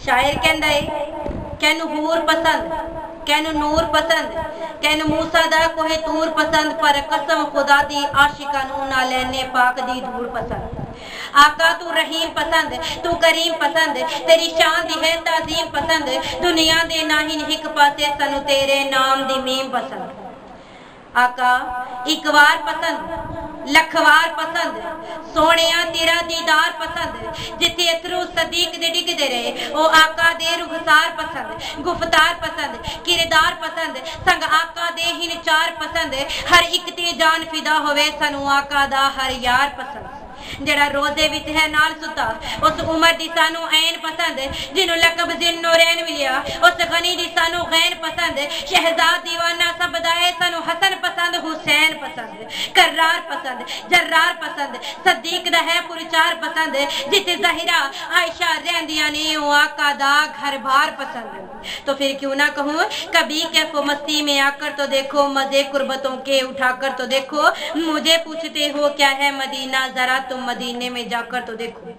شاعر کہندا ہے کینو حور پسند کینو نور پسند کینو موسیٰ دا کوہ تور پسند پر قسم خدا دی عاشقاں نوں نہ لینے پاک دی دھوڑ پسند آقا تو رحیم پسند تو کریم پسند تیری شان دی ہے تعظیم پسند دنیا دے ناہین ہک پاسے سنو تیرے نام دی میم پسند آقا ایک وار پسند لکھوار پسند سونیاں تیرا دیدار پسند جتے اترو صدیق دے ڈگ دے رہے او آقا دے رخسار پسند گفتار پسند کردار پسند سنگ آقا دے ہن چار پسند ہر ایک تے جان فدا ہوئے سنو آقا دا ہر یار پسند جڑا روزے وچ ہے نال ستا اس عمر دی سانو عین پسند جنوں لقب ذن نورین ملیا اس غنی دی سانو غین پسند شہزاد دیوانہ سب دائے سانو حسن پسند حسین پسند کرار پسند جرار پسند صدیق دا ہے پرچار پسند جتے ظاہرہ عائشہ رہندیاں نے او آقا دا گھر بار پسند تو پھر کیوں نہ کہوں کبھی کیف و مستی میں آ کر تو دیکھو مزے قربتوں کے اٹھا کر تو دیکھو مجھے پوچھتے ہو کیا ہے مدینہ ذرا تم مدینے میں جا کر تو دیکھو